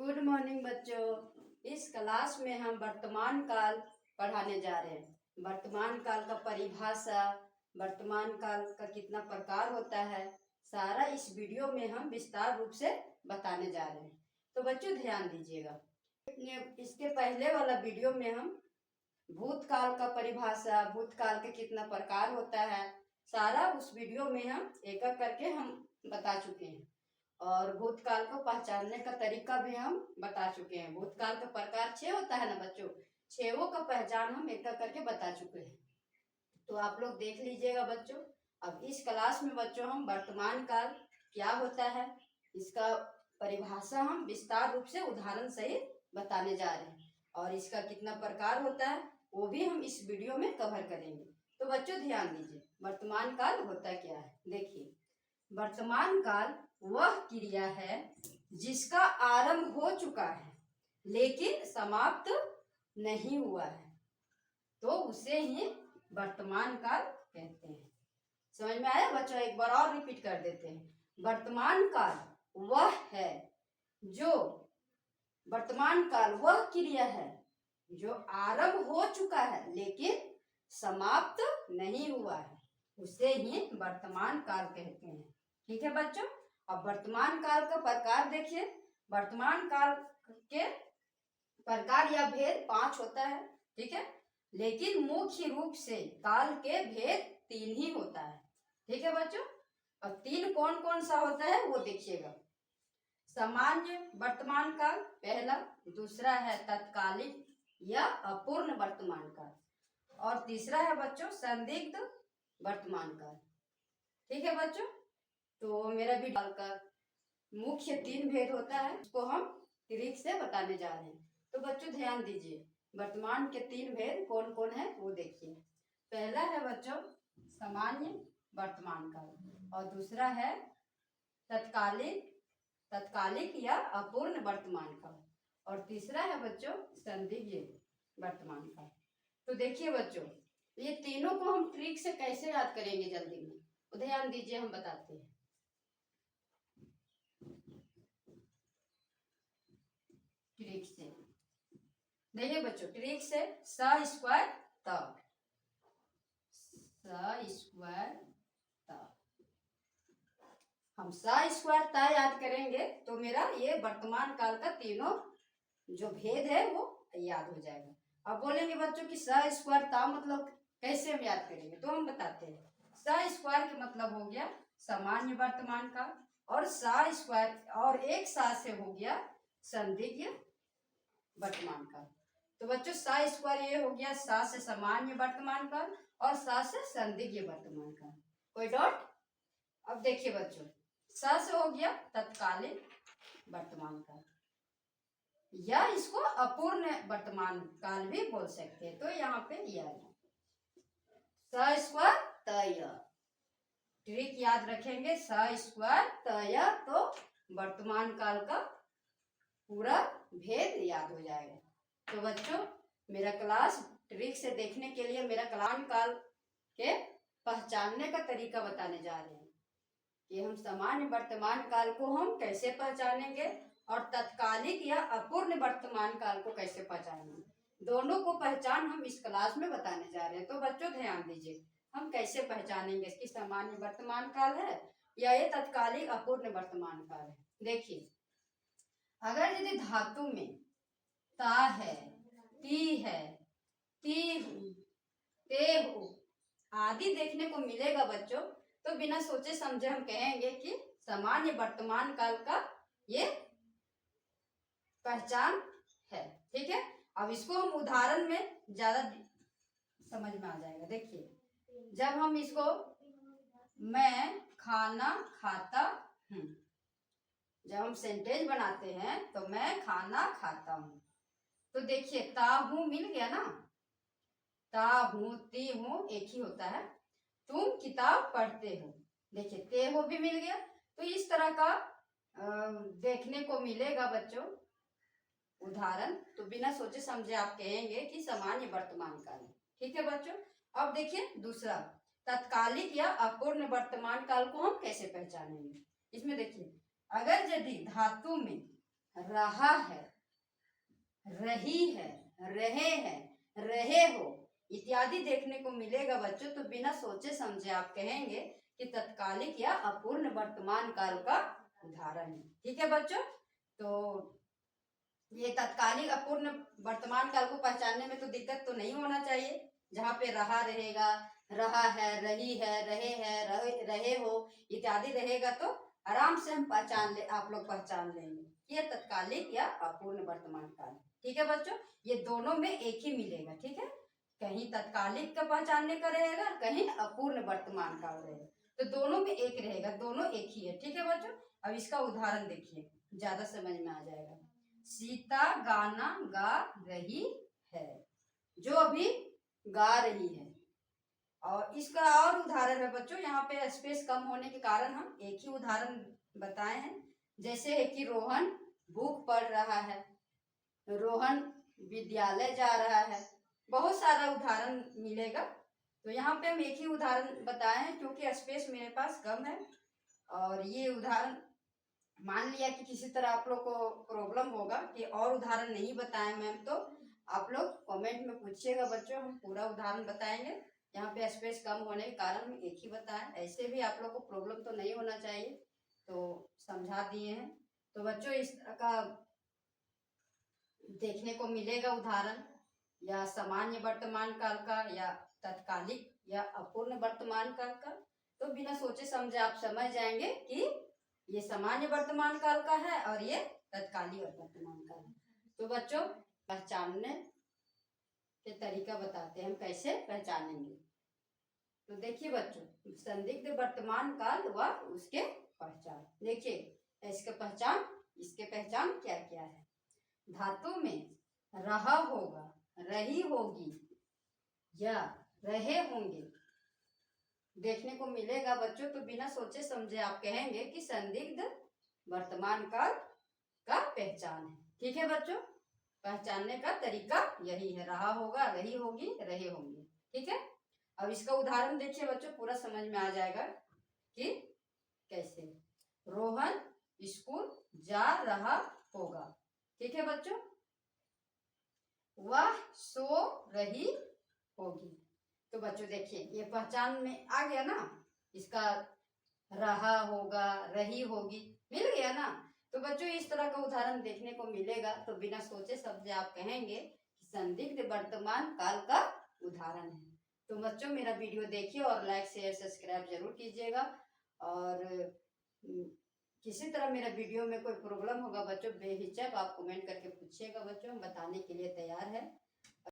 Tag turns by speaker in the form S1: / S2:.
S1: Good morning बच्चों। इस class में हम वर्तमान काल पढ़ाने जा रहे हैं। वर्तमान काल का परिभाषा, वर्तमान काल का कितना प्रकार होता है, सारा इस वीडियो में हम विस्तार रूप से बताने जा रहे हैं। तो बच्चों ध्यान दीजिएगा। इसके पहले वाला वीडियो में हम भूतकाल का परिभाषा, भूतकाल के कितना प्रकार होता है, सारा उस वीडियो में हम एक एक करके हम बता चुके हैं। और भूतकाल को पहचानने का तरीका भी हम बता चुके हैं। भूतकाल का प्रकार 6 होता है ना बच्चों, 6 का पहचान हम एक एक करके बता चुके हैं। तो आप लोग देख लीजिएगा बच्चों। अब इस क्लास में बच्चों हम वर्तमान काल क्या होता है, इसका परिभाषा हम विस्तार रूप से उदाहरण सहित बताने जा रहे हैं। और इसका कितना प्रकार होता है वो भी हम इस वीडियो में कवर करेंगे। तो बच्चों ध्यान दीजिए, वर्तमान काल होता क्या है। देखिए, वर्तमान काल वह क्रिया है जिसका आरंभ हो चुका है लेकिन समाप्त नहीं हुआ है, तो उसे ही वर्तमान काल कहते हैं। समझ में आया बच्चों? एक बार और रिपीट कर देते हैं। वर्तमान काल वह है जो, वर्तमान काल वह क्रिया है जो आरंभ हो चुका है लेकिन समाप्त नहीं हुआ है, उसे ही वर्तमान काल कहते हैं। ठीक है बच्चों। अब वर्तमान काल का प्रकार देखिए। वर्तमान काल के प्रकार या भेद 5 होता है, ठीक है, लेकिन मुख्य रूप से काल के भेद 3 ही होता है। ठीक है बच्चों। अब 3 कौन कौन सा होता है वो देखिएगा। सामान्य वर्तमान काल पहला, दूसरा है तत्कालिक या अपूर्ण वर्तमान काल, और तीसरा है बच्चों संदिग्ध वर्तमान काल। ठीक है बच्चों। तो मेरा भी काल का मुख्य 3 भेद होता है, उसको हम ट्रिक से बताने जा रहे हैं। तो बच्चों ध्यान दीजिए, वर्तमान के 3 भेद कौन कौन है वो देखिए। पहला है बच्चों सामान्य वर्तमान काल, और दूसरा है तत्कालिक या अपूर्ण वर्तमान काल, और तीसरा है बच्चों संदिग्ध वर्तमान काल। तो देखिए बच्चों, ये तीनों को हम ट्रिक से कैसे याद करेंगे जल्दी में, तो ध्यान दीजिए हम बताते हैं। ट्रिक से देखिए बच्चों, ट्रिक से स स्क्वायर त, हम स स्क्वायर त याद करेंगे तो मेरा ये वर्तमान काल का तीनों जो भेद है वो याद हो जाएगा। अब बोलेंगे बच्चों कि स स्क्वायर ता मतलब कैसे हम याद करेंगे, तो हम बताते हैं। स स्क्वायर के मतलब हो गया सामान्य वर्तमान काल, और स स्क्वायर और एक साथ से हो गया संदिग्ध वर्तमान काल। तो बच्चों स स्क्वायर ये हो गया स से सामान्य वर्तमान काल और स से संदिग्ध वर्तमान काल। कोई डॉट? अब देखिए बच्चों, स से हो गया तत्कालीन वर्तमान काल, या इसको अपूर्ण वर्तमान काल भी बोल सकते हैं। तो यहाँ पे यह स स्क्वायर त, ट्रिक याद रखेंगे। स स्क्वायर त तो वर्तमान काल का पूरा भेद याद हो जाएगा। तो बच्चों मेरा क्लास ट्रिक से देखने के लिए मेरा वर्तमान काल के पहचानने का तरीका बताने जा रहे हैं कि हम सामान्य वर्तमान काल को हम कैसे पहचानेंगे और तत्कालिक या अपूर्ण वर्तमान काल को कैसे पहचानेंगे, दोनों को पहचान हम इस क्लास में बताने जा रहे हैं। तो बच्चों ध्यान दीजिए, हम कैसे पहचानेंगे कि सामान्य वर्तमान काल है या ये तत्कालिक अपूर्ण वर्तमान काल है। देखिए, अगर यदि धातु में ता है, ती है, ती हूँ, ते हूँ आदि देखने को मिलेगा बच्चों, तो बिना सोचे समझे हम कहेंगे कि सामान्य वर्तमान काल का ये पहचान है। ठीक है। अब इसको हम उदाहरण में ज्यादा समझ में आ जाएगा। देखिए, जब हम इसको मैं खाना खाता हूँ, जब हम सेंटेंस बनाते हैं तो मैं खाना खाता हूँ, तो देखिए ता हूँ मिल गया ना, ता हूँ ती हूँ एक ही होता है। तुम किताब पढ़ते हो, देखिए ते हो भी मिल गया। तो इस तरह का देखने को मिलेगा बच्चों उदाहरण, तो बिना सोचे समझे आप कहेंगे कि सामान्य वर्तमान काल है। ठीक है बच्चों। अब देखिए दूसरा तत्कालिक या अपूर्ण वर्तमान काल को हम कैसे पहचानेंगे। इसमें देखिए, अगर यदि धातु में रहा है, रही है, रहे हैं, रहे हो इत्यादि देखने को मिलेगा बच्चों। तो बिना सोचे समझे आप कहेंगे कि तत्कालिक या अपूर्ण वर्तमान काल का उदाहरण है। ठीक है बच्चों, तो ये तत्कालिक अपूर्ण वर्तमान काल को पहचानने में तो दिक्कत तो नहीं होना चाहिए। जहाँ पे रहा रहेगा, रहा है, रही है, रहे हो इत्यादि रहेगा तो आराम से हम पहचान ले, आप लोग पहचान लेंगे ये तत्कालिक या अपूर्ण वर्तमान काल। ठीक है बच्चों, ये दोनों में एक ही मिलेगा। ठीक है, कहीं तत्कालिक का पहचानने का रहेगा, कहीं अपूर्ण वर्तमान काल रहेगा, तो दोनों में एक रहेगा, दोनों एक ही है। ठीक है बच्चों, अब इसका उदाहरण देखिए, ज्यादा समझ में आ जाएगा। सीता गाना गा रही है, जो अभी गा रही है। और इसका और उदाहरण है बच्चों, यहाँ पे स्पेस कम होने के कारण हम एक ही उदाहरण बताए हैं। जैसे है कि रोहन बुक पढ़ रहा है, रोहन विद्यालय जा रहा है, बहुत सारा उदाहरण मिलेगा। तो यहाँ पे हम एक ही उदाहरण बताए हैं क्योंकि स्पेस मेरे पास कम है। और ये उदाहरण मान लिया कि किसी तरह आप लोग को प्रॉब्लम होगा कि और उदाहरण नहीं बताए मैम, तो आप लोग कमेंट में पूछिएगा बच्चों, हम पूरा उदाहरण बताएंगे। यहाँ पे स्पेस कम होने के कारण हम एक ही बताएं, ऐसे भी आप लोग को प्रॉब्लम तो नहीं होना चाहिए, तो समझा दिए हैं। तो बच्चों इस तरह का देखने को मिलेगा उदाहरण, या सामान्य वर्तमान काल का या तत्कालिक या अपूर्ण वर्तमान काल का। तो बिना सोचे समझे आप समझ जाएंगे कि ये सामान्य वर्तमान काल का है और ये तत्कालीन वर्तमान काल है। तो बच्चों पहचानने के तरीका बताते हैं हम कैसे पहचानेंगे। तो देखिए बच्चों, संदिग्ध वर्तमान काल व उसके पहचान। देखिए इसके पहचान क्या क्या है। धातु में रहा होगा, रही होगी या रहे होंगे देखने को मिलेगा बच्चों। तो बिना सोचे समझे आप कहेंगे कि संदिग्ध वर्तमान काल का पहचान है। ठीक है बच्चों, पहचानने का तरीका यही है, रहा होगा, रही होगी, रहे होंगे। ठीक है, अब इसका उदाहरण देखिए बच्चों, पूरा समझ में आ जाएगा कि कैसे। रोहन स्कूल जा रहा होगा। ठीक है बच्चों, वह सो रही होगी। तो बच्चों देखिए ये पहचान में आ गया ना, इसका रहा होगा, रही होगी मिल गया ना। तो बच्चों इस तरह का उदाहरण देखने को मिलेगा। तो बिना सोचे समझे आप कहेंगे कि संदिग्ध वर्तमान काल का उदाहरण है। तो बच्चों मेरा वीडियो देखिए और लाइक शेयर सब्सक्राइब जरूर कीजिएगा। और किसी तरह मेरा वीडियो में कोई प्रॉब्लम होगा बच्चों, बेहिचक आप कमेंट करके पूछिएगा बच्चों, हम बताने के लिए तैयार है।